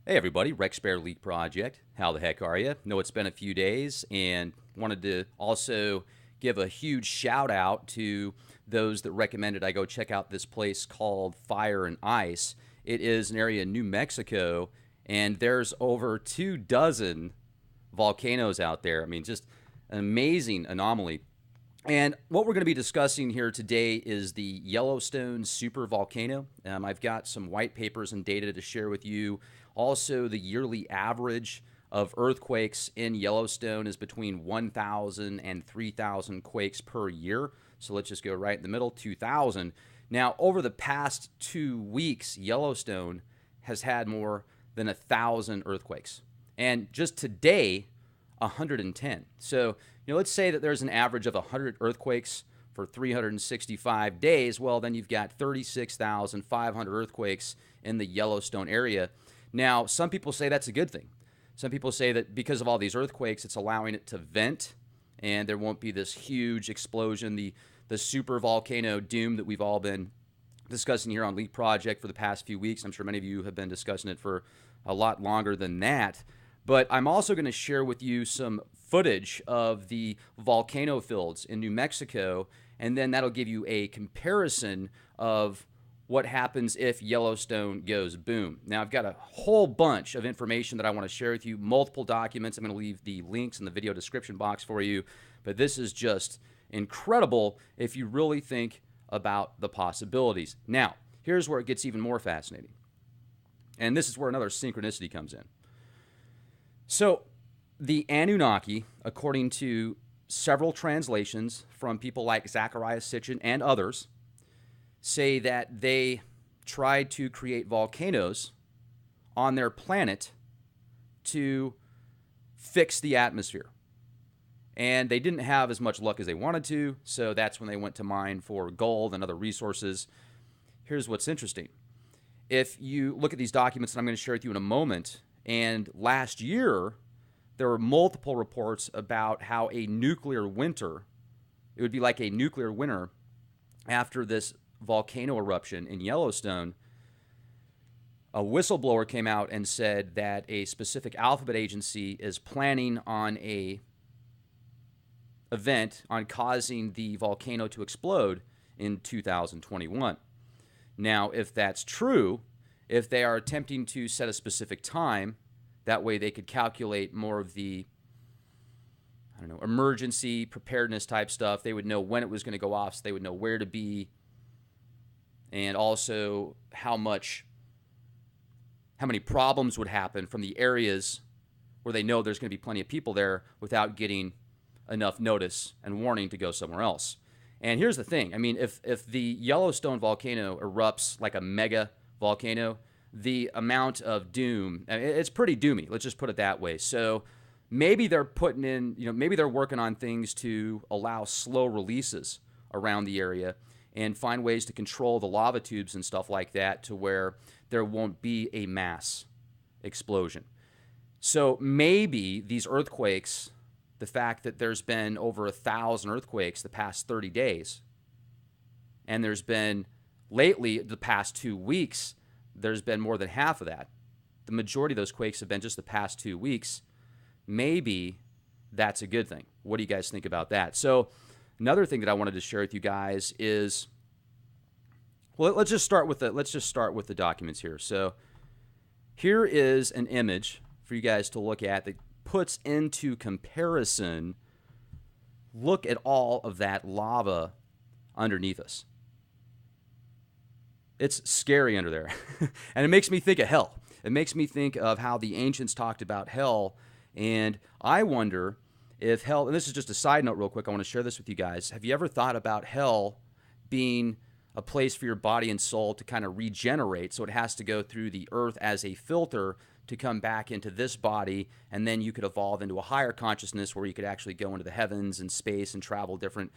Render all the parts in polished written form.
Hey everybody, Rex Bear Leak Project. How the heck are you? Know it's been a few days and wanted to also give a huge shout out to those that recommended I go check out this place called Fire and Ice. It is an area in New Mexico and there's over 24 volcanoes out there. I mean, just an amazing anomaly. And what we're going to be discussing here today is the Yellowstone Supervolcano. I've got some white papers and data to share with you. Also, the yearly average of earthquakes in Yellowstone is between 1,000 and 3,000 quakes per year. So let's just go right in the middle, 2,000. Now, over the past 2 weeks, Yellowstone has had more than 1,000 earthquakes. And just today, 110. So, let's say that there's an average of 100 earthquakes for 365 days. Well, then you've got 36,500 earthquakes in the Yellowstone area. Now, some people say that's a good thing. Some people say that because of all these earthquakes, it's allowing it to vent and there won't be this huge explosion, the super volcano doom that we've all been discussing here on Leak Project for the past few weeks. I'm sure many of you have been discussing it for a lot longer than that. But I'm also going to share with you some footage of the volcano fields in New Mexico, and then that'll give you a comparison of what happens if Yellowstone goes boom. Now, I've got a whole bunch of information that I want to share with you, multiple documents. I'm going to leave the links in the video description box for you, but this is just incredible if you really think about the possibilities. Now, here's where it gets even more fascinating, and this is where another synchronicity comes in. So, the Anunnaki, according to several translations from people like Zecharia Sitchin and others, say that they tried to create volcanoes on their planet to fix the atmosphere. And they didn't have as much luck as they wanted to, so that's when they went to mine for gold and other resources. Here's what's interesting. If you look at these documents that I'm going to share with you in a moment, and last year, there were multiple reports about how a nuclear winter, it would be like a nuclear winter after this volcano eruption in Yellowstone. A whistleblower came out and said that a specific alphabet agency is planning on a event on causing the volcano to explode in 2021. Now, if that's true, if they are attempting to set a specific time, that way they could calculate more of the, emergency preparedness type stuff. They would know when it was going to go off, so they would know where to be, and also how many problems would happen from the areas where they know there's going to be plenty of people there without getting enough notice and warning to go somewhere else. And here's the thing. I mean, if the Yellowstone volcano erupts like a mega volcano, the amount of doom, it's pretty doomy. Let's just put it that way. So maybe they're putting in, maybe they're working on things to allow slow releases around the area and find ways to control the lava tubes and stuff like that to where there won't be a mass explosion. So maybe these earthquakes, the fact that there's been over 1,000 earthquakes the past 30 days, and there's been lately, the past 2 weeks, there's been more than half of that. The majority of those quakes have been just the past 2 weeks. Maybe that's a good thing. What do you guys think about that? So another thing that I wanted to share with you guys is, well, let's just start with the documents here. So here is an image for you guys to look at that puts into comparison, look at all of that lava underneath us. It's scary under there. And it makes me think of hell. It makes me think of how the ancients talked about hell. And I wonder if hell, and this is just a side note real quick, I want to share this with you guys. Have you ever thought about hell being a place for your body and soul to kind of regenerate? So it has to go through the earth as a filter to come back into this body, and then you could evolve into a higher consciousness where you could actually go into the heavens and space and travel different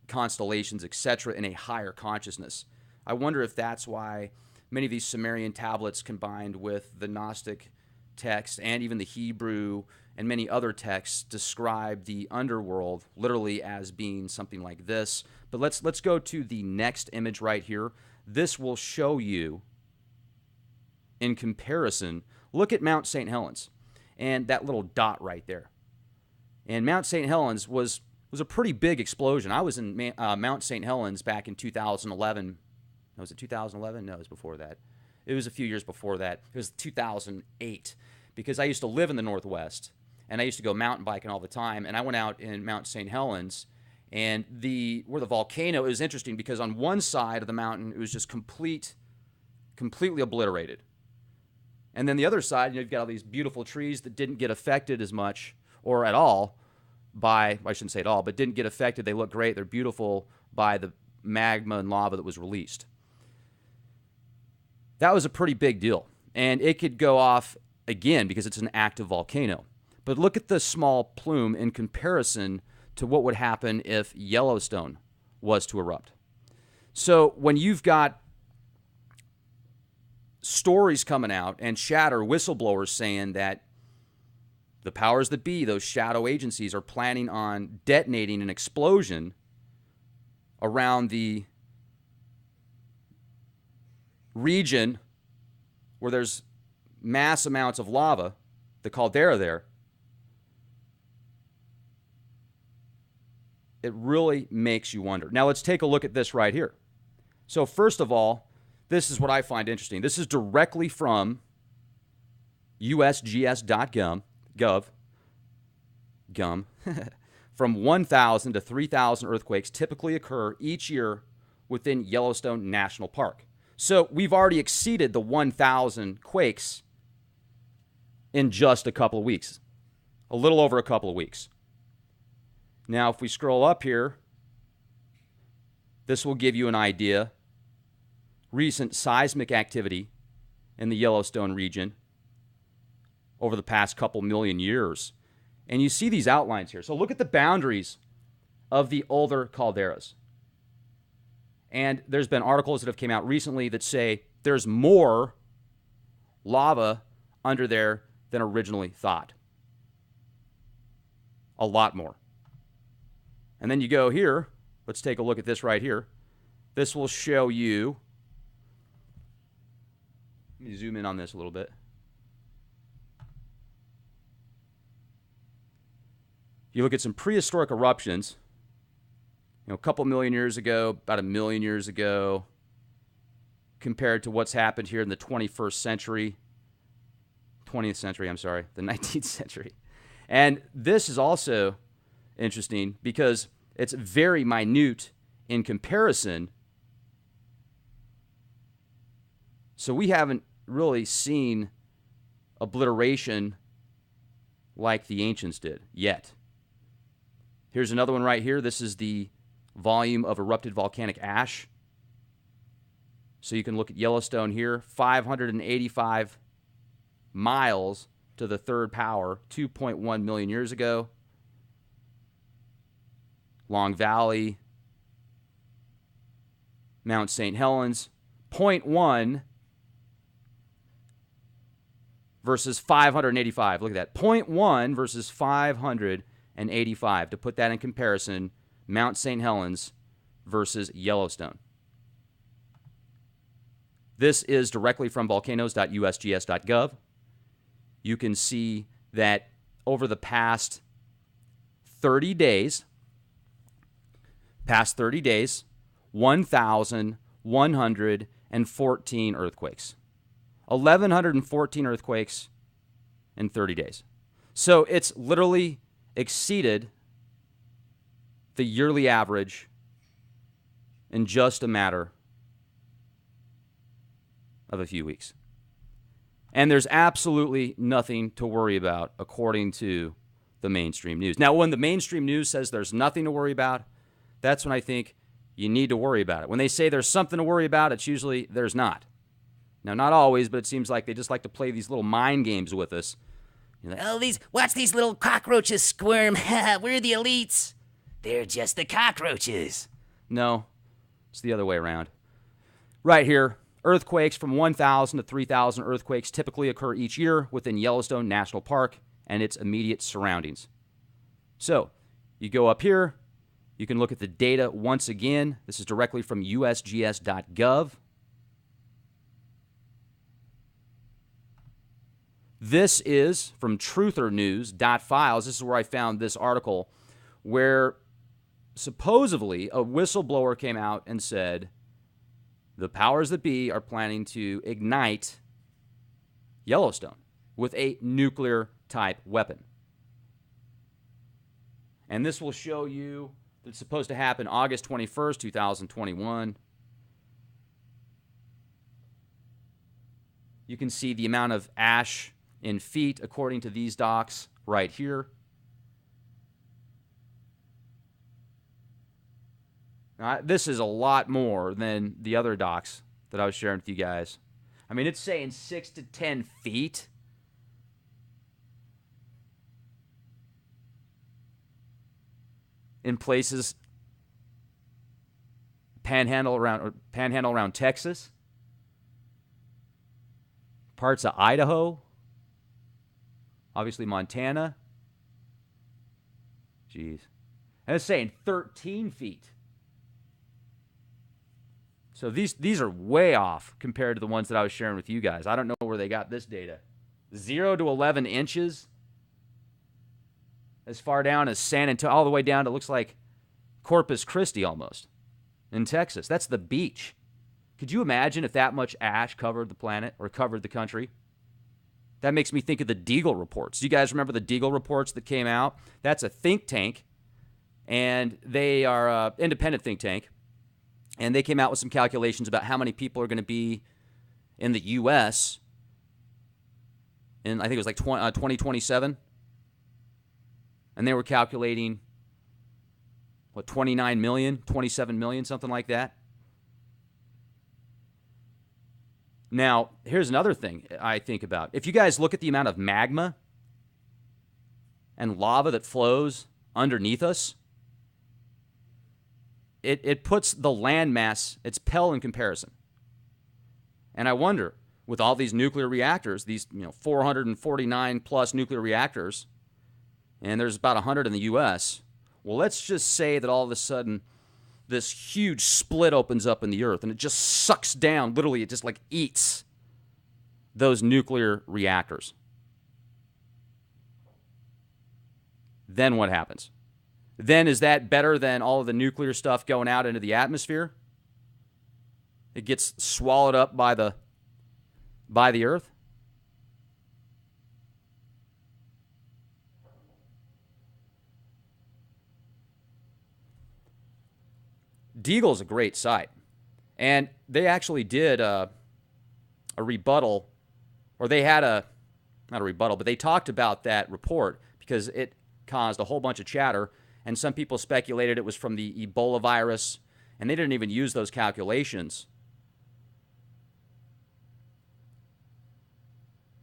constellations, etc., in a higher consciousness. I wonder if that's why many of these Sumerian tablets combined with the Gnostic text and even the Hebrew and many other texts describe the underworld literally as being something like this. But let's go to the next image right here. This will show you in comparison, look at Mount St. Helens and that little dot right there. And Mount St. Helens was a pretty big explosion. I was in Mount St. Helens back in 2011. Was it 2011? No, it was before that. It was a few years before that. It was 2008, because I used to live in the Northwest, and I used to go mountain biking all the time, and I went out in Mount St. Helens, and where the volcano, it was interesting because on one side of the mountain, it was just completely obliterated. And then the other side, you've got all these beautiful trees that didn't get affected as much or at all I shouldn't say at all, but didn't get affected. They look great. They're beautiful by the magma and lava that was released. That was a pretty big deal. And it could go off again because it's an active volcano. But look at the small plume in comparison to what would happen if Yellowstone was to erupt. So when you've got stories coming out and whistleblowers saying that the powers that be, those shadow agencies, are planning on detonating an explosion around the region where there's mass amounts of lava, the caldera there, it really makes you wonder. Now let's take a look at this right here. So first of all, this is what I find interesting. This is directly from usgs.gov. From 1,000 to 3,000 earthquakes typically occur each year within Yellowstone National Park. So we've already exceeded the 1,000 quakes in just a couple of weeks, a little over a couple of weeks. Now, if we scroll up here, this will give you an idea. Recent seismic activity in the Yellowstone region over the past couple million years. And you see these outlines here. So look at the boundaries of the older calderas. And there's been articles that have come out recently that say there's more lava under there than originally thought. A lot more. And then you go here. Let's take a look at this right here. This will show you. Let me zoom in on this a little bit. You look at some prehistoric eruptions, a couple million years ago, about 1 million years ago, compared to what's happened here in the 20th century, the 19th century. And this is also interesting because it's very minute in comparison. So we haven't really seen obliteration like the ancients did yet. Here's another one right here. This is the volume of erupted volcanic ash. So you can look at Yellowstone here, 585 miles to the third power, 2.1 million years ago. Long Valley, Mount St. Helens, 0.1 versus 585. Look at that. 0.1 versus 585. To put that in comparison, Mount St. Helens versus Yellowstone. This is directly from volcanoes.usgs.gov. You can see that over the past 30 days, 1,114 earthquakes. 1,114 earthquakes in 30 days. So it's literally exceeded the yearly average in just a matter of a few weeks. And there's absolutely nothing to worry about according to the mainstream news. Now, when the mainstream news says there's nothing to worry about, that's when I think you need to worry about it. When they say there's something to worry about, it's usually there's not. Now, not always, but it seems like they just like to play these little mind games with us. You're like, Watch these little cockroaches squirm. We're the elites. They're just the cockroaches. No, it's the other way around. Right here, earthquakes from 1,000 to 3,000 earthquakes typically occur each year within Yellowstone National Park and its immediate surroundings. So, you go up here, you can look at the data once again. This is directly from usgs.gov. This is from truthernews.files. This is where I found this article where supposedly a whistleblower came out and said the powers that be are planning to ignite Yellowstone with a nuclear-type weapon. And this will show you that it's supposed to happen August 21st, 2021. You can see the amount of ash in feet according to these docs right here. Now, this is a lot more than the other docs that I was sharing with you guys. I mean, it's saying 6 to 10 feet. In places panhandle around Texas, parts of Idaho, obviously Montana. Jeez. And it's saying 13 feet. So these are way off compared to the ones that I was sharing with you guys. I don't know where they got this data. 0 to 11 inches. As far down as San Antonio, all the way down to looks like Corpus Christi almost in Texas. That's the beach. Could you imagine if that much ash covered the planet or covered the country? That makes me think of the Deagle reports. Do you guys remember the Deagle reports that came out? That's a think tank, and they are an independent think tank, and they came out with some calculations about how many people are going to be in the U.S. in, I think it was like 2027. And they were calculating, 29 million, 27 million, something like that. Now, here's another thing I think about. If you guys look at the amount of magma and lava that flows underneath us, it puts the landmass, it's pale in comparison. And I wonder, with all these nuclear reactors, these 449 plus nuclear reactors, and there's about 100 in the U.S., well, let's just say that all of a sudden this huge split opens up in the earth and it just sucks down, literally it just like eats those nuclear reactors. Then what happens? Then is that better than all of the nuclear stuff going out into the atmosphere? It gets swallowed up by the earth? Deagle's a great site, and they actually did a rebuttal, or they had not a rebuttal, but they talked about that report because it caused a whole bunch of chatter, and some people speculated it was from the Ebola virus, and they didn't even use those calculations.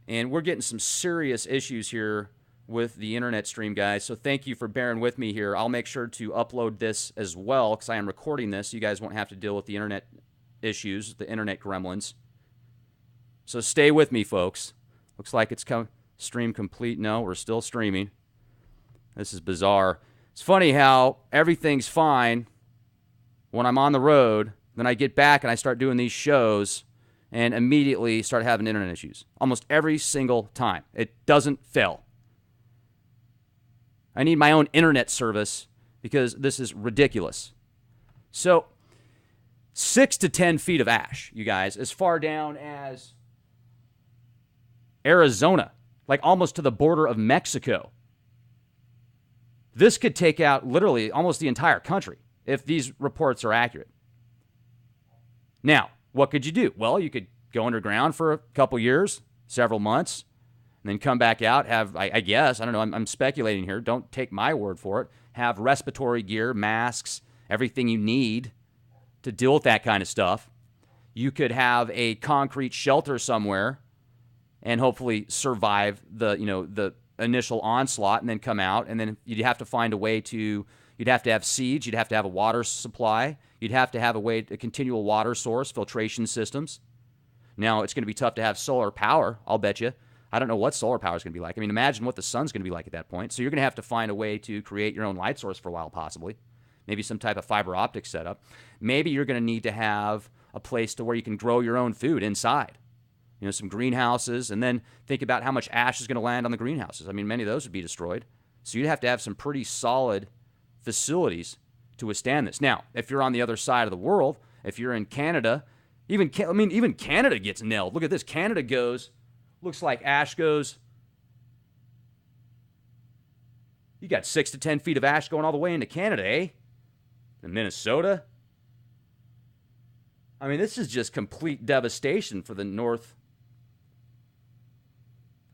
And we're getting some serious issues here with the internet stream, guys. So thank you for bearing with me here. I'll make sure to upload this as well because I am recording this. So you guys won't have to deal with the internet issues, the internet gremlins. So stay with me, folks. Looks like it's stream complete. No, we're still streaming. This is bizarre. It's funny how everything's fine when I'm on the road. Then I get back and I start doing these shows and immediately start having internet issues. Almost every single time. It doesn't fail. I need my own internet service because this is ridiculous. So 6 to 10 feet of ash, you guys, as far down as Arizona, like almost to the border of Mexico. This could take out literally almost the entire country if these reports are accurate. Now, what could you do? Well, you could go underground for a couple years, several months, and then come back out, have, I guess, I don't know, I'm speculating here, don't take my word for it, have respiratory gear, masks, everything you need to deal with that kind of stuff. You could have a concrete shelter somewhere and hopefully survive the initial onslaught and then come out, and then you'd have to find a way to, you'd have to have seeds, you'd have to have a water supply, you'd have to have a continual water source, filtration systems. Now, it's going to be tough to have solar power, I'll bet you. I don't know what solar power is going to be like. I mean, imagine what the sun's going to be like at that point. So you're going to have to find a way to create your own light source for a while, possibly. Maybe some type of fiber optic setup. Maybe you're going to need to have a place to where you can grow your own food inside. some greenhouses, and then think about how much ash is going to land on the greenhouses. I mean, many of those would be destroyed. So you'd have to have some pretty solid facilities to withstand this. Now, if you're on the other side of the world, if you're in Canada, even Canada gets nailed. Look at this. Canada looks like ash goes. You got 6 to 10 feet of ash going all the way into Canada, eh? And Minnesota. I mean, this is just complete devastation for the North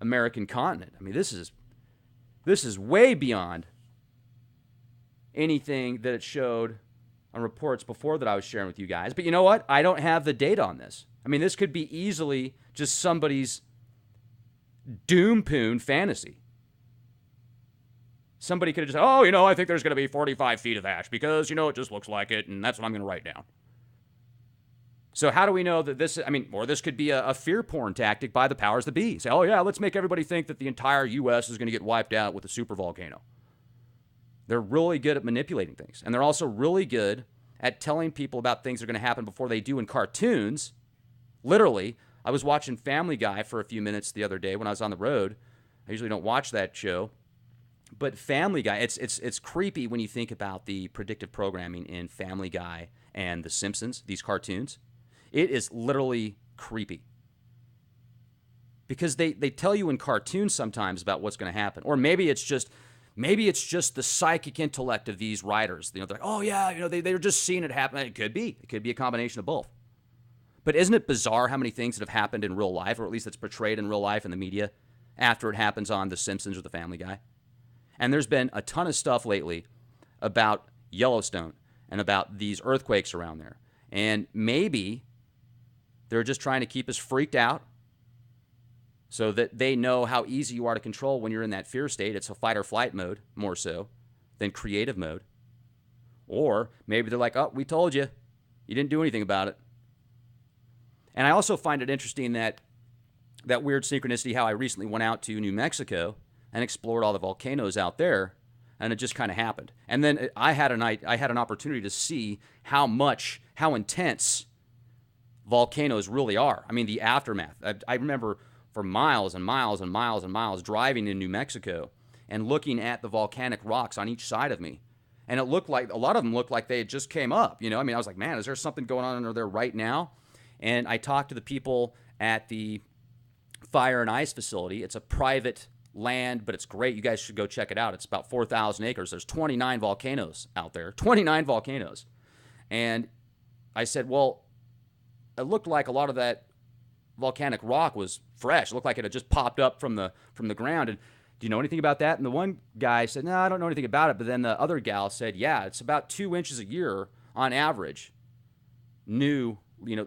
American continent. I mean, this is way beyond anything that it showed on reports before that I was sharing with you guys. But you know what? I don't have the data on this. I mean, this could be easily just somebody's doom-poon fantasy. Somebody could have just, I think there's going to be 45 feet of ash because, it just looks like it, and that's what I'm going to write down. So how do we know that or this could be a fear porn tactic by the powers that be. Say, let's make everybody think that the entire U.S. is going to get wiped out with a supervolcano. They're really good at manipulating things. And they're also really good at telling people about things that are going to happen before they do in cartoons. Literally, I was watching Family Guy for a few minutes the other day when I was on the road. I usually don't watch that show. But Family Guy, it's creepy when you think about the predictive programming in Family Guy and The Simpsons, these cartoons. It is literally creepy. Because they tell you in cartoons sometimes about what's going to happen. Or maybe it's just the psychic intellect of these writers. They're like, they're just seeing it happen. It could be. It could be a combination of both. But isn't it bizarre how many things that have happened in real life, or at least that's portrayed in real life in the media, after it happens on The Simpsons or The Family Guy? And there's been a ton of stuff lately about Yellowstone and about these earthquakes around there. And maybe they're just trying to keep us freaked out so that they know how easy you are to control when you're in that fear state. It's a fight or flight mode more so than creative mode. Or maybe they're like, we told you. You didn't do anything about it. And I also find it interesting that weird synchronicity, how I recently went out to New Mexico and explored all the volcanoes out there, and it just kind of happened. And then I had an opportunity to see how intense volcanoes really are. I mean, the aftermath. I remember for miles and miles and miles and miles driving in New Mexico and looking at the volcanic rocks on each side of me. And it looked like, a lot of them looked like they had just came up. I was like, man, is there something going on under there right now? And I talked to the people at the Fire and Ice facility. It's a private land, but it's great. You guys should go check it out. It's about 4,000 acres. There's 29 volcanoes out there. 29 volcanoes. And I said, well, it looked like a lot of that volcanic rock was fresh. It looked like it had just popped up from the ground. And do you know anything about that? And the one guy said, no, I don't know anything about it. But then the other gal said, yeah, it's about 2 inches a year on average. New,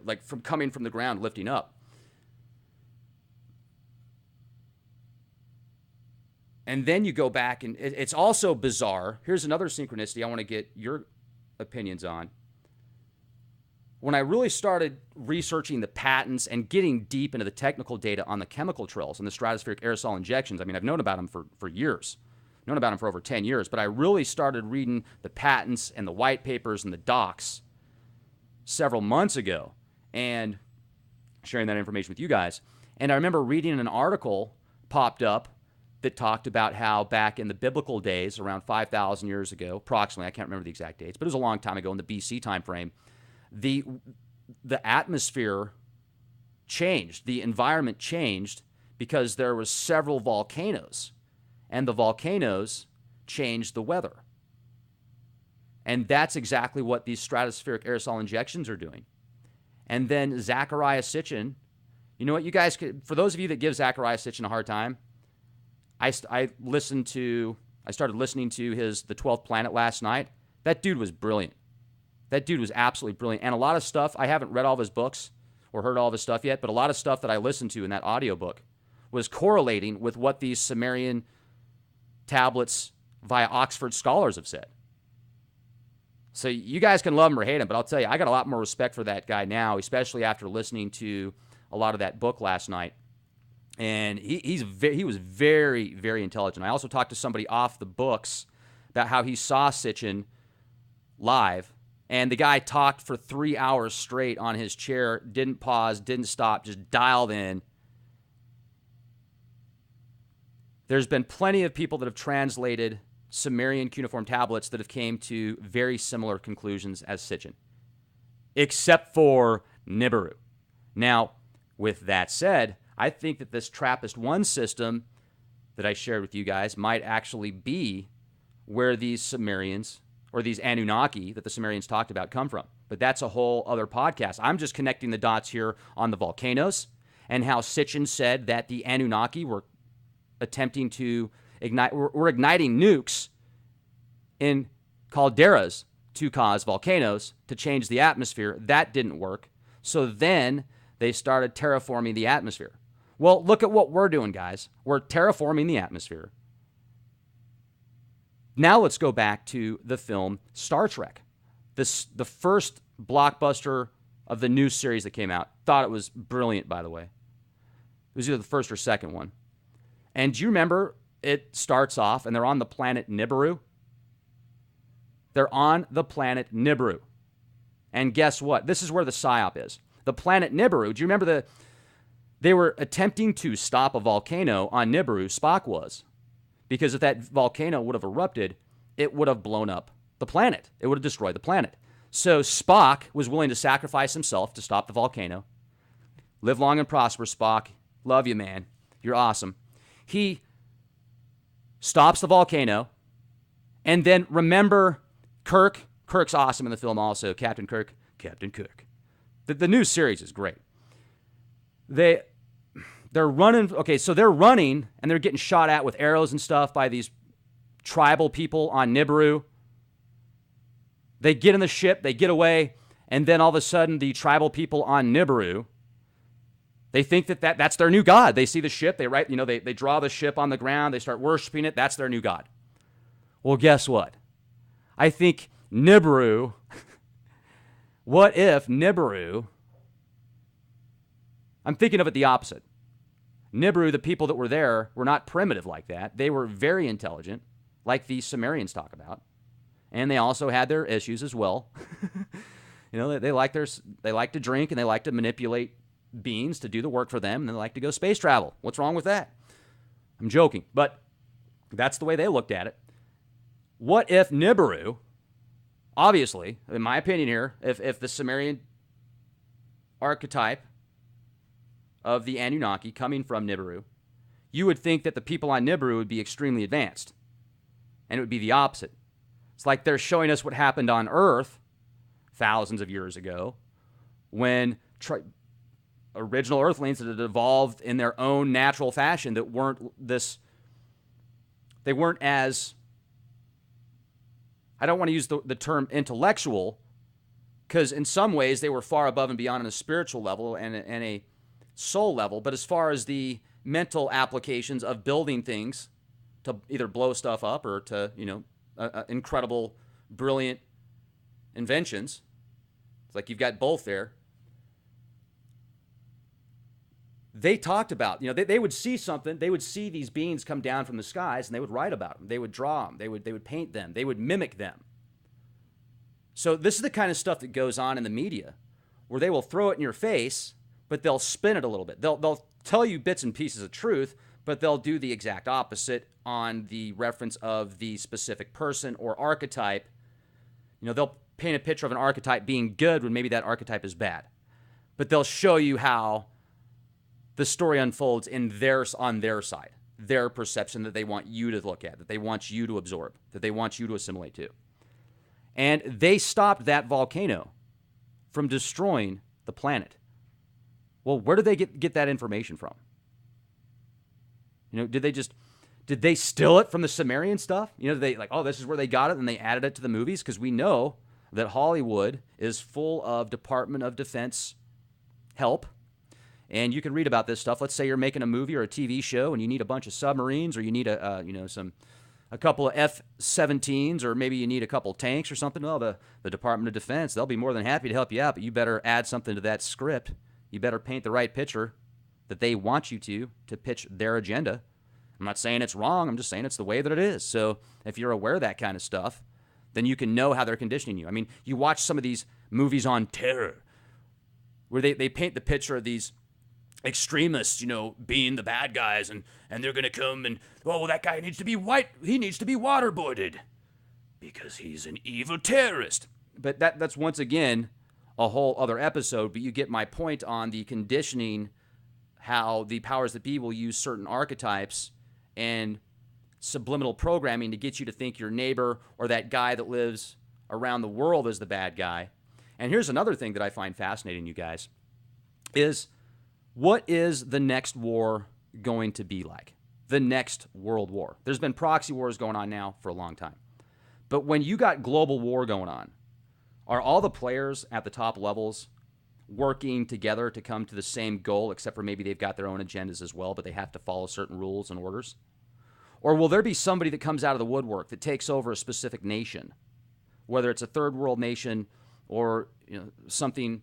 like from coming from the ground, lifting up. And then you go back, and it's also bizarre. Here's another synchronicity I want to get your opinions on. When I really started researching the patents and getting deep into the technical data on the chemical trails and the stratospheric aerosol injections, I've known about them for years. Known about them for over 10 years, but I really started reading the patents and the white papers and the docs several months ago and sharing that information with you guys. And I remember reading an article popped up that talked about how back in the biblical days, around 5,000 years ago, approximately, I can't remember the exact dates, but it was a long time ago in the BC time frame, the atmosphere changed, the environment changed because there was several volcanoes, and the volcanoes changed the weather. And that's exactly what these stratospheric aerosol injections are doing. And then Zecharia Sitchin, you know what, you guys could, for those of you that give Zecharia Sitchin a hard time, I started listening to the 12th Planet last night. That dude was brilliant. That dude was absolutely brilliant. And a lot of stuff, I haven't read all of his books or heard all of his stuff yet, but a lot of stuff that I listened to in that audiobook was correlating with what these Sumerian tablets via Oxford scholars have said. So you guys can love him or hate him, but I'll tell you, I got a lot more respect for that guy now, especially after listening to a lot of that book last night. And he was very, very intelligent. I also talked to somebody off the books about how he saw Sitchin live, and the guy talked for 3 hours straight on his chair, didn't pause, didn't stop, just dialed in, There's been plenty of people that have translated Sumerian cuneiform tablets that have came to very similar conclusions as Sitchin, except for Nibiru. Now, with that said, I think that this TRAPPIST-1 system that I shared with you guys might actually be where these Sumerians or these Anunnaki that the Sumerians talked about come from. But that's a whole other podcast. I'm just connecting the dots here on the volcanoes and how Sitchin said that the Anunnaki were attempting to ignite, were igniting nukes in calderas to cause volcanoes, to change the atmosphere. That didn't work. So then they started terraforming the atmosphere. Well, look at what we're doing, guys. We're terraforming the atmosphere. Now let's go back to the film Star Trek. The first blockbuster of the new series that came out. Thought it was brilliant, by the way. It was either the first or second one. And do you remember it starts off and they're on the planet Nibiru? They're on the planet Nibiru. And guess what? This is where the psyop is. The planet Nibiru, do you remember they were attempting to stop a volcano on Nibiru, Spock was. Because if that volcano would have erupted, it would have blown up the planet. It would have destroyed the planet. So Spock was willing to sacrifice himself to stop the volcano. Live long and prosper, Spock. Love you, man. You're awesome. He stops the volcano. And then remember Kirk. Kirk's awesome in the film also. Captain Kirk. The new series is great. They're running. Okay, so they're running and they're getting shot at with arrows and stuff by these tribal people on Nibiru. They get in the ship, they get away, and then all of a sudden the tribal people on Nibiru, they think that's their new god. They see the ship, they draw the ship on the ground, they start worshiping it, that's their new god. Well, guess what? I think Nibiru, what if Nibiru, I'm thinking of it the opposite. Nibiru, the people that were there, were not primitive like that. They were very intelligent, like the Sumerians talk about. And they also had their issues as well. They like to drink and they like to manipulate beings to do the work for them, and they like to go space travel. What's wrong with that? I'm joking, but that's the way they looked at it. What if Nibiru, obviously, in my opinion here, if the Sumerian archetype of the Anunnaki coming from Nibiru, you would think that the people on Nibiru would be extremely advanced. And it would be the opposite. It's like they're showing us what happened on Earth thousands of years ago when original Earthlings that had evolved in their own natural fashion that they weren't as, I don't want to use the term intellectual, because in some ways they were far above and beyond on a spiritual level and a soul level, but as far as the mental applications of building things to either blow stuff up or to, incredible, brilliant inventions, it's like you've got both there. They talked about, they would see something, they would see these beings come down from the skies and they would write about them, they would draw them, they would paint them, they would mimic them. So this is the kind of stuff that goes on in the media where they will throw it in your face, but they'll spin it a little bit. They'll tell you bits and pieces of truth, but they'll do the exact opposite on the reference of the specific person or archetype. They'll paint a picture of an archetype being good when maybe that archetype is bad. But they'll show you how the story unfolds on their side, their perception that they want you to look at, that they want you to absorb, that they want you to assimilate to. And they stopped that volcano from destroying the planet. Well, where did they get that information from? Did they steal it from the Sumerian stuff? They this is where they got it and they added it to the movies? Because we know that Hollywood is full of Department of Defense help. And you can read about this stuff. Let's say you're making a movie or a TV show and you need a bunch of submarines, or you need a couple of F-17s, or maybe you need a couple tanks or something. Well, the Department of Defense, they'll be more than happy to help you out, but you better add something to that script. You better paint the right picture that they want you to pitch their agenda. I'm not saying it's wrong. I'm just saying it's the way that it is. So if you're aware of that kind of stuff, then you can know how they're conditioning you. I mean, you watch some of these movies on terror where they paint the picture of these extremists, being the bad guys, and they're going to come and, oh, well, that guy needs to be white. He needs to be waterboarded because he's an evil terrorist. But that's once again a whole other episode, but you get my point on the conditioning, how the powers that be will use certain archetypes and subliminal programming to get you to think your neighbor or that guy that lives around the world is the bad guy. And here's another thing that I find fascinating, you guys, is what is the next war going to be like? The next world war. There's been proxy wars going on now for a long time. But when you got global war going on, are all the players at the top levels working together to come to the same goal, except for maybe they've got their own agendas as well, but they have to follow certain rules and orders? Or will there be somebody that comes out of the woodwork that takes over a specific nation, whether it's a third world nation or something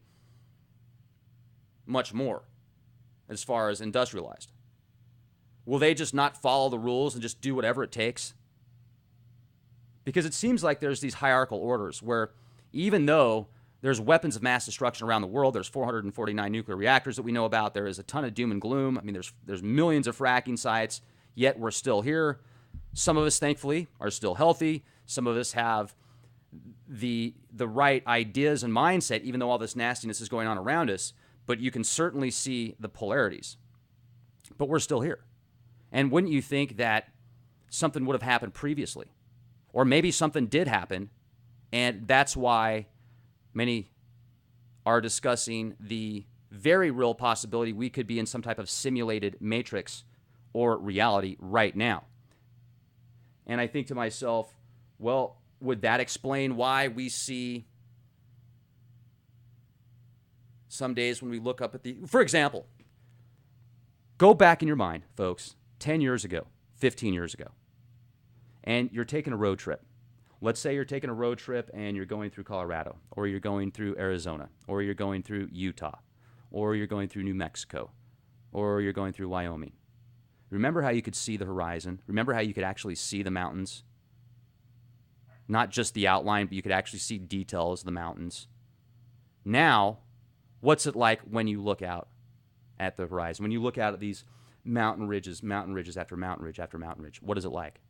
much more as far as industrialized? Will they just not follow the rules and just do whatever it takes? Because it seems like there's these hierarchical orders where even though there's weapons of mass destruction around the world, there's 449 nuclear reactors that we know about, there is a ton of doom and gloom. I mean, there's millions of fracking sites, yet we're still here. Some of us, thankfully, are still healthy. Some of us have the right ideas and mindset, even though all this nastiness is going on around us. But you can certainly see the polarities. But we're still here. And wouldn't you think that something would have happened previously? Or maybe something did happen, and that's why many are discussing the very real possibility we could be in some type of simulated matrix or reality right now. And I think to myself, well, would that explain why we see some days when we look up at for example, go back in your mind, folks, 10 years ago, 15 years ago, and you're taking a road trip. Let's say you're taking a road trip and you're going through Colorado, or you're going through Arizona, or you're going through Utah, or you're going through New Mexico, or you're going through Wyoming. Remember how you could see the horizon? Remember how you could actually see the mountains? Not just the outline, but you could actually see details of the mountains. Now, what's it like when you look out at the horizon? When you look out at these mountain ridges after mountain ridge after mountain ridge, what is it like?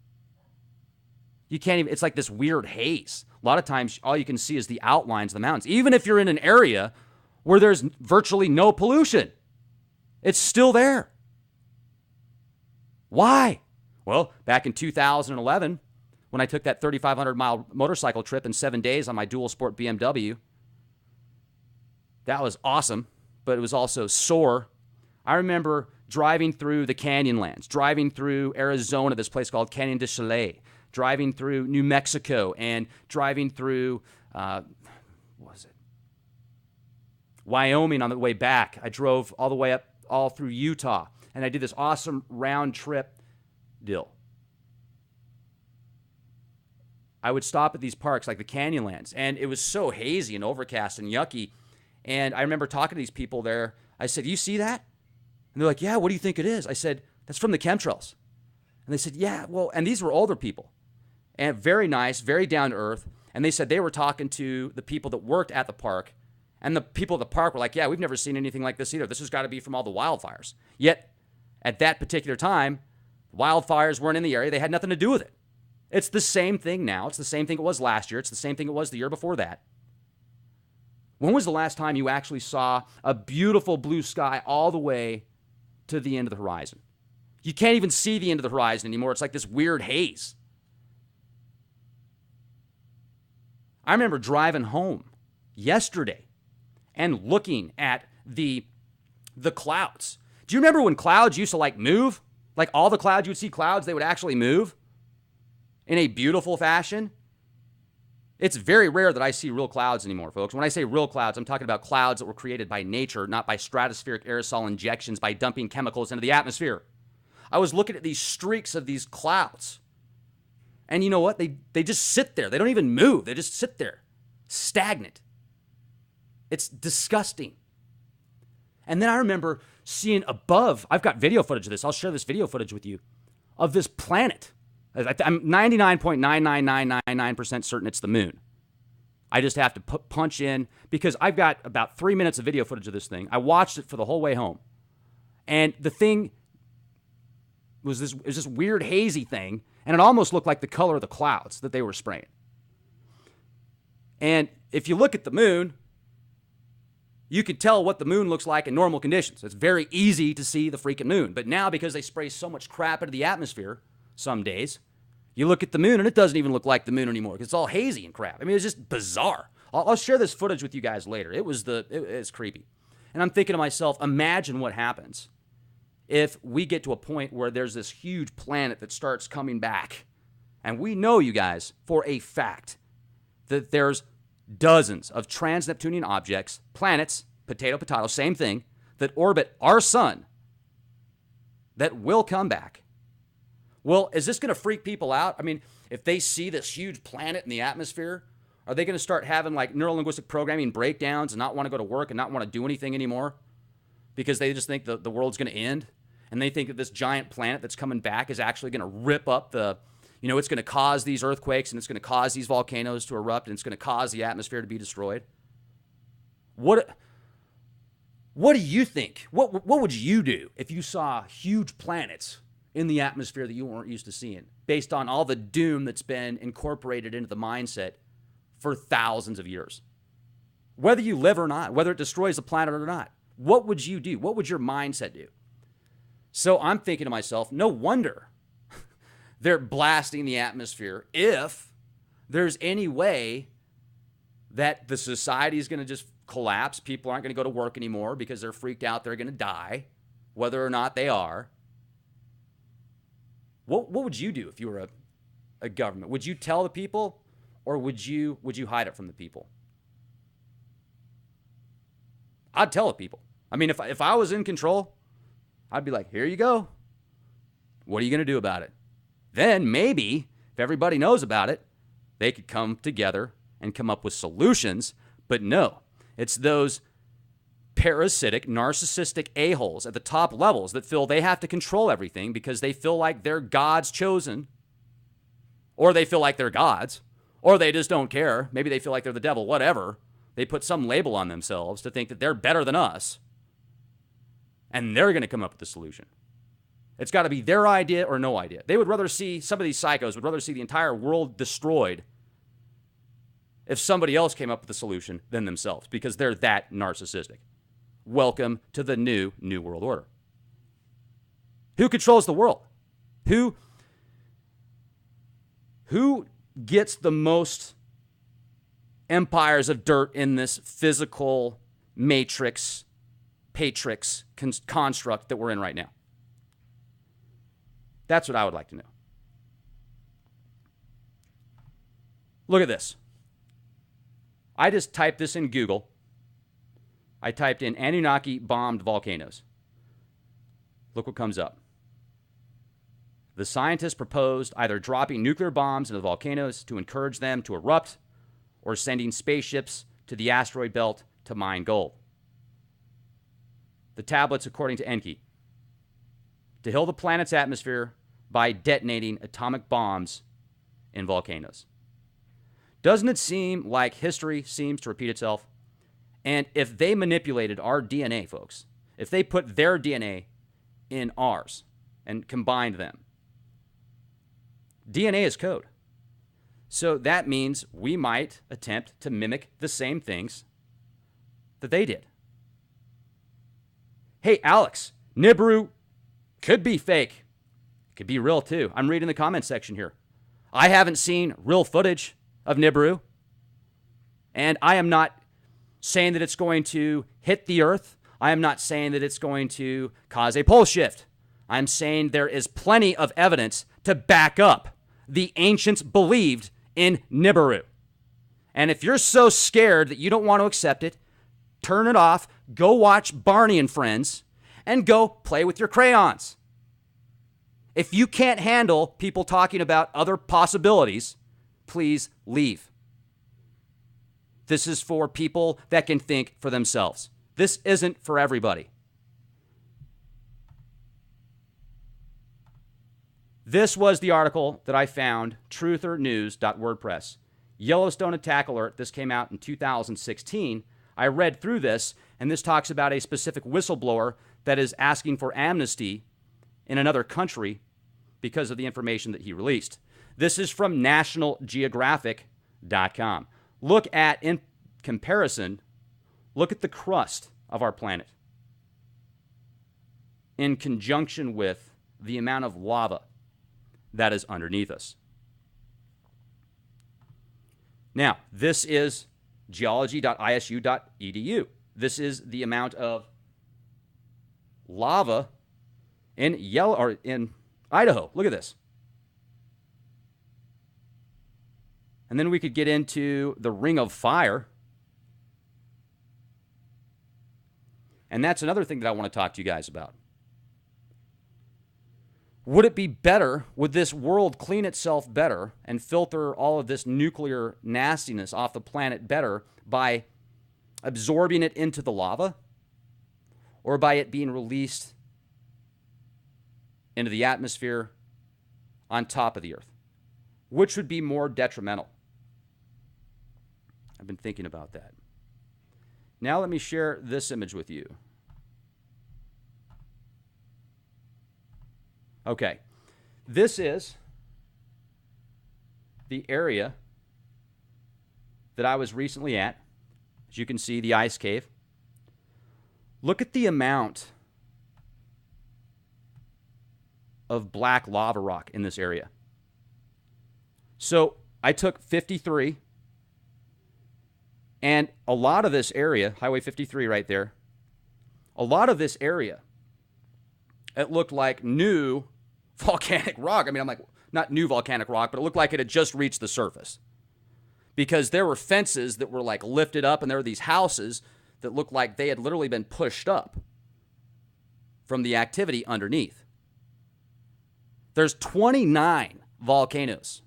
You can't even, it's like this weird haze. A lot of times, all you can see is the outlines of the mountains. Even if you're in an area where there's virtually no pollution, it's still there. Why? Well, back in 2011, when I took that 3,500-mile motorcycle trip in 7 days on my dual sport BMW, that was awesome, but it was also sore. I remember driving through the Canyonlands, driving through Arizona, this place called Canyon de Chalet, driving through New Mexico, and driving through, Wyoming on the way back. I drove all the way up, all through Utah, and I did this awesome round trip deal. I would stop at these parks like the Canyonlands, and it was so hazy and overcast and yucky. And I remember talking to these people there. I said, "You see that?" And they're like, "Yeah, what do you think it is?" I said, "That's from the chemtrails." And they said, "Yeah, well," and these were older people. And very nice, very down to earth. And they said they were talking to the people that worked at the park. And the people at the park were like, "Yeah, we've never seen anything like this either. This has got to be from all the wildfires." Yet, at that particular time, wildfires weren't in the area. They had nothing to do with it. It's the same thing now. It's the same thing it was last year. It's the same thing it was the year before that. When was the last time you actually saw a beautiful blue sky all the way to the end of the horizon? You can't even see the end of the horizon anymore. It's like this weird haze. I remember driving home yesterday and looking at the clouds. Do you remember when clouds used to move? Like all the clouds, you would see clouds, they would actually move in a beautiful fashion. It's very rare that I see real clouds anymore, folks. When I say real clouds, I'm talking about clouds that were created by nature, not by stratospheric aerosol injections, by dumping chemicals into the atmosphere. I was looking at these streaks of these clouds. And you know what? They just sit there. They don't even move. They just sit there, stagnant. It's disgusting. And then I remember seeing above, I've got video footage of this. I'll share this video footage with you, of this planet. I'm 99.99999% certain it's the moon. I just have to punch in, because I've got about 3 minutes of video footage of this thing. I watched it for the whole way home. And the thing was this weird hazy thing, and it almost looked like the color of the clouds that they were spraying. And if you look at the moon, you can tell what the moon looks like in normal conditions. It's very easy to see the freaking moon. But now, because they spray so much crap into the atmosphere some days, you look at the moon and it doesn't even look like the moon anymore because it's all hazy and crap. I mean, it's just bizarre. I'll share this footage with you guys later. It's creepy. And I'm thinking to myself, imagine what happens if we get to a point where there's this huge planet that starts coming back. And we know, you guys, for a fact that there's dozens of trans-Neptunian objects, planets, potato, same thing, that orbit our sun that will come back. Well, is this going to freak people out? I mean, if they see this huge planet in the atmosphere, are they going to start having like neurolinguistic programming breakdowns and not want to go to work and not want to do anything anymore because they just think the world's going to end? And they think that this giant planet that's coming back is actually going to rip up it's going to cause these earthquakes and it's going to cause these volcanoes to erupt and it's going to cause the atmosphere to be destroyed. What do you think? What would you do if you saw huge planets in the atmosphere that you weren't used to seeing, based on all the doom that's been incorporated into the mindset for thousands of years? Whether you live or not, whether it destroys the planet or not, what would you do? What would your mindset do? So I'm thinking to myself, no wonder they're blasting the atmosphere if there's any way that the society is going to just collapse. People aren't going to go to work anymore because they're freaked out they're going to die, whether or not they are. What would you do if you were a government? Would you tell the people, or would you hide it from the people? I'd tell the people. I mean, if I was in control, I'd be like, here you go. What are you going to do about it? Then maybe, if everybody knows about it, they could come together and come up with solutions. But no, it's those parasitic, narcissistic a-holes at the top levels that feel they have to control everything because they feel like they're God's chosen, or they feel like they're gods, or they just don't care. Maybe they feel like they're the devil, whatever. They put some label on themselves to think that they're better than us, and they're going to come up with the solution. It's got to be their idea or no idea. They would rather see, some of these psychos would rather see the entire world destroyed if somebody else came up with the solution than themselves, because they're that narcissistic. Welcome to the new world order. Who controls the world? Who gets the most empires of dirt in this physical matrix, construct that we're in right now? That's what I would like to know. Look at this. I just typed this in Google. I typed in Anunnaki bombed volcanoes. Look what comes up. The scientists proposed either dropping nuclear bombs into the volcanoes to encourage them to erupt, or sending spaceships to the asteroid belt to mine gold. The tablets, according to Enki, to heal the planet's atmosphere by detonating atomic bombs in volcanoes. Doesn't it seem like history seems to repeat itself? And if they manipulated our DNA, folks, if they put their DNA in ours and combined them, DNA is code. So that means we might attempt to mimic the same things that they did. Hey, Alex, Nibiru could be fake. Could be real too. I'm reading the comment section here. I haven't seen real footage of Nibiru, and I am not saying that it's going to hit the Earth. I am not saying that it's going to cause a pole shift. I'm saying there is plenty of evidence to back up the ancients believed in Nibiru. And if you're so scared that you don't want to accept it, turn it off, go watch Barney and Friends, and go play with your crayons. If you can't handle people talking about other possibilities, please leave. This is for people that can think for themselves. This isn't for everybody. This was the article that I found, truthernews.wordpress. Yellowstone attack alert. This came out in 2016. I read through this, and this talks about a specific whistleblower that is asking for amnesty in another country because of the information that he released. This is from nationalgeographic.com. Look at, in comparison, look at the crust of our planet in conjunction with the amount of lava that is underneath us. Now, this is geology.isu.edu. This is the amount of lava in Idaho. Look at this. And then we could get into the Ring of Fire. And that's another thing that I want to talk to you guys about. Would it be better, would this world clean itself better and filter all of this nuclear nastiness off the planet better by absorbing it into the lava or by it being released into the atmosphere on top of the earth? Which would be more detrimental? I've been thinking about that. Now let me share this image with you. Okay, this is the area that I was recently at. As you can see, the ice cave. Look at the amount of black lava rock in this area. So I took 53, and a lot of this area, Highway 53 right there, a lot of this area, it looked like new volcanic rock. I mean, I'm like, not new volcanic rock, but it looked like it had just reached the surface. Because there were fences that were like lifted up, and there were these houses that looked like they had literally been pushed up from the activity underneath. There's 29 volcanoes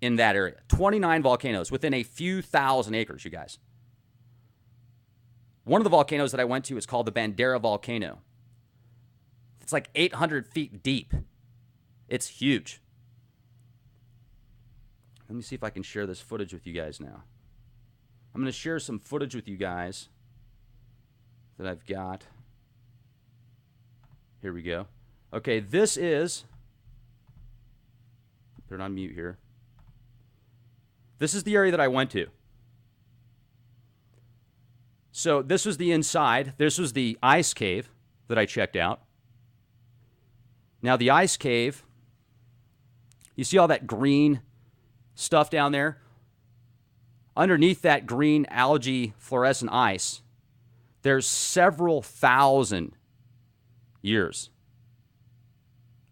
in that area. 29 volcanoes within a few thousand acres, you guys. One of the volcanoes that I went to is called the Bandera Volcano. It's like 800 feet deep. It's huge. Let me see if I can share this footage with you guys now. I'm going to share some footage with you guys that I've got. Here we go. Okay, this is, put it on mute here. This is the area that I went to. So this was the inside. This was the ice cave that I checked out. Now the ice cave, you see all that green stuff down there? Underneath that green algae fluorescent ice, there's several thousand years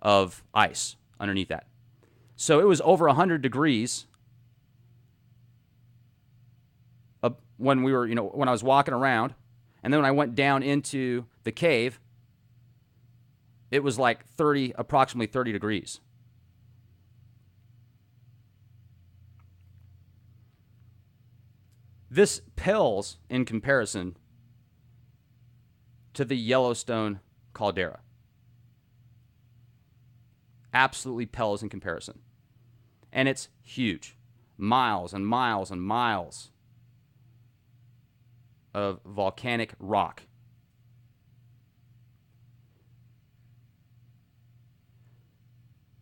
of ice underneath that. So it was over 100 degrees when we were, when I was walking around. And then when I went down into the cave, it was like approximately 30 degrees. This pales in comparison to the Yellowstone caldera. Absolutely pales in comparison. And it's huge. Miles and miles and miles of volcanic rock.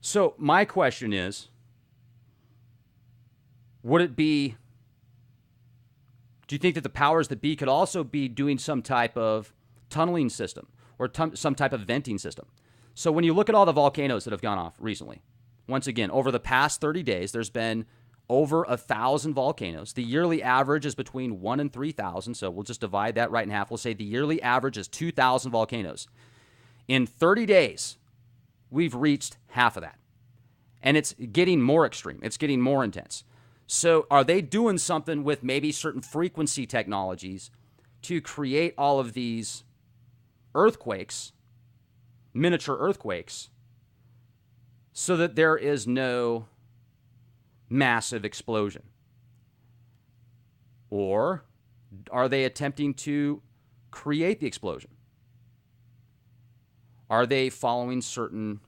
So my question is, do you think that the powers that be could also be doing some type of tunneling system or some type of venting system? So when you look at all the volcanoes that have gone off recently, once again, over the past 30 days, there's been over 1,000 volcanoes. The yearly average is between 1,000 and 3,000, so we'll just divide that right in half. We'll say the yearly average is 2,000 volcanoes. In 30 days, we've reached half of that. And it's getting more extreme. It's getting more intense. So are they doing something with maybe certain frequency technologies to create all of these earthquakes, miniature earthquakes, so that there is no massive explosion? Or are they attempting to create the explosion? Are they following certain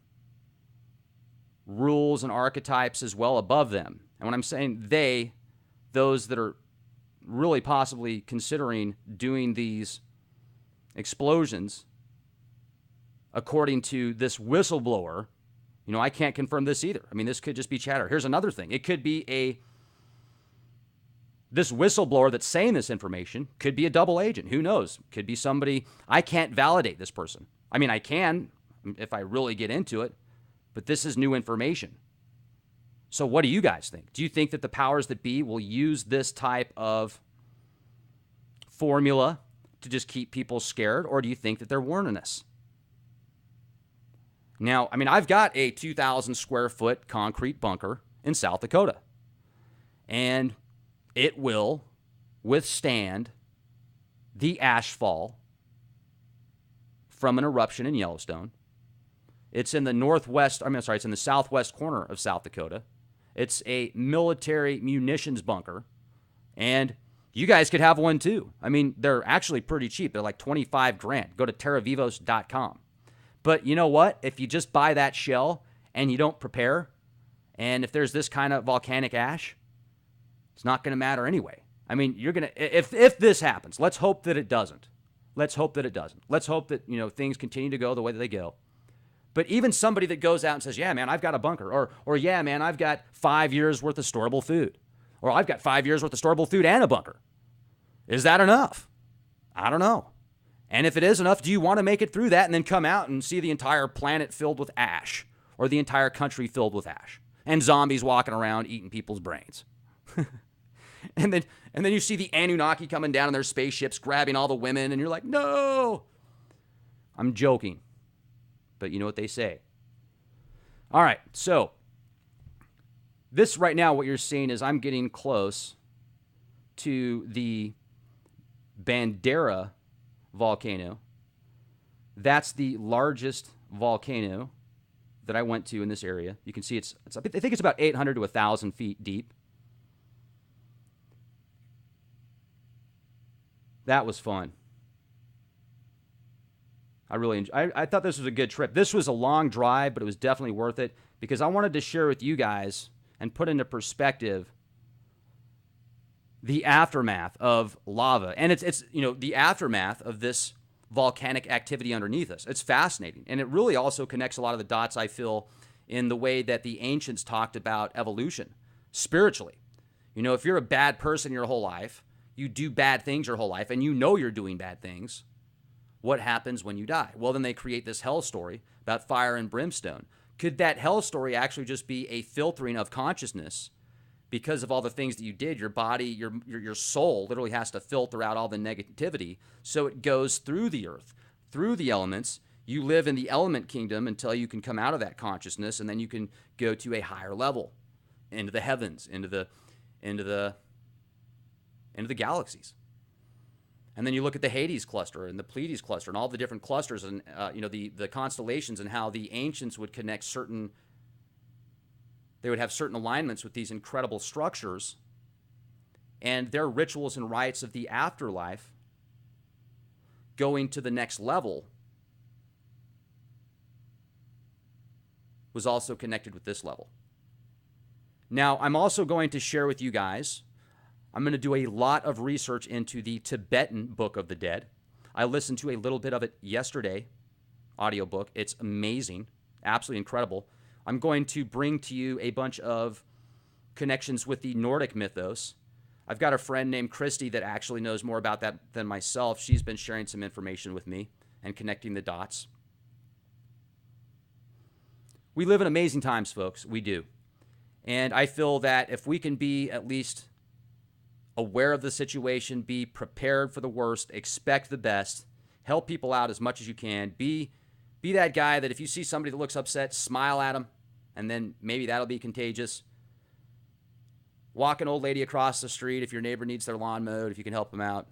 rules and archetypes as well above them? And when I'm saying they, those that are really possibly considering doing these explosions, according to this whistleblower. I can't confirm this either. I mean, this could just be chatter. Here's another thing. It could be this whistleblower that's saying this information could be a double agent. Who knows? Could be somebody. I can't validate this person. I mean, I can if I really get into it, but this is new information. So what do you guys think? Do you think that the powers that be will use this type of formula to just keep people scared, or do you think that they're warning us? Now, I mean, I've got a 2,000 square foot concrete bunker in South Dakota, and it will withstand the ash fall from an eruption in Yellowstone. It's in the it's in the southwest corner of South Dakota. It's a military munitions bunker, and you guys could have one too. I mean, they're actually pretty cheap. They're like $25,000. Go to terravivos.com. But you know what? If you just buy that shell and you don't prepare, and if there's this kind of volcanic ash, it's not going to matter anyway. I mean, you're going to, if this happens, let's hope that it doesn't. Let's hope that it doesn't. Let's hope that, things continue to go the way that they go. But even somebody that goes out and says, yeah, man, I've got a bunker, or yeah, man, I've got 5 years worth of storable food, or I've got 5 years worth of storable food and a bunker. Is that enough? I don't know. And if it is enough, do you want to make it through that and then come out and see the entire planet filled with ash, or the entire country filled with ash, and zombies walking around eating people's brains? and then you see the Anunnaki coming down in their spaceships, grabbing all the women, and you're like, no. I'm joking, but you know what they say. All right, so this right now, what you're seeing is I'm getting close to the Bandera volcano. That's the largest volcano that I went to in this area. You can see it's I think it's about 800 to 1,000 feet deep. That was fun. I thought this was a good trip. This was a long drive, but it was definitely worth it because I wanted to share with you guys and put into perspective the aftermath of lava. And it's the aftermath of this volcanic activity underneath us. It's fascinating. And it really also connects a lot of the dots, I feel, in the way that the ancients talked about evolution spiritually. If you're a bad person your whole life, you do bad things your whole life, and you're doing bad things, what happens when you die? Well, then they create this hell story about fire and brimstone. Could that hell story actually just be a filtering of consciousness? Because of all the things that you did, your body, your soul literally has to filter out all the negativity. So it goes through the earth, through the elements. You live in the element kingdom until you can come out of that consciousness, and then you can go to a higher level, into the heavens, into the galaxies. And then you look at the Hades cluster and the Pleiades cluster and all the different clusters and the constellations, and how the ancients would connect they would have certain alignments with these incredible structures, and their rituals and rites of the afterlife, going to the next level, was also connected with this level. Now, I'm also going to share with you guys, I'm going to do a lot of research into the Tibetan Book of the Dead. I listened to a little bit of it yesterday, audiobook. It's amazing, absolutely incredible. I'm going to bring to you a bunch of connections with the Nordic mythos. I've got a friend named Christy that actually knows more about that than myself. She's been sharing some information with me and connecting the dots. We live in amazing times, folks. We do. And I feel that if we can be at least aware of the situation, be prepared for the worst, expect the best, help people out as much as you can, be that guy that if you see somebody that looks upset, smile at them, and then maybe that'll be contagious. Walk an old lady across the street if your neighbor needs their lawn mowed, if you can help them out.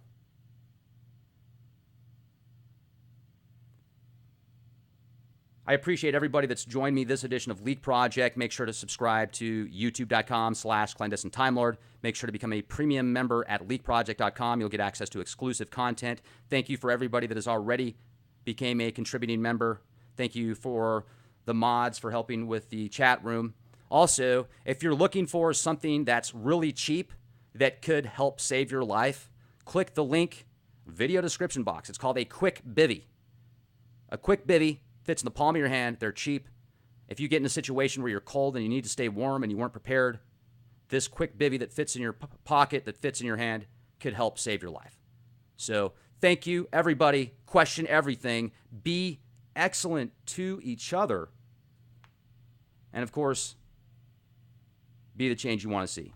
I appreciate everybody that's joined me this edition of Leak Project. Make sure to subscribe to youtube.com/clandestine timelord. Make sure to become a premium member at leakproject.com. You'll get access to exclusive content. Thank you for everybody that has already became a contributing member. Thank you for the mods for helping with the chat room. Also, if you're looking for something that's really cheap that could help save your life, click the link Video description box. It's called a quick bivy. A quick bivy fits in the palm of your hand. They're cheap. If you get in a situation where you're cold and you need to stay warm and you weren't prepared, this quick bivy that fits in your pocket, that fits in your hand, could help save your life. So thank you, everybody. Question everything. Be excellent to each other. And of course, be the change you want to see.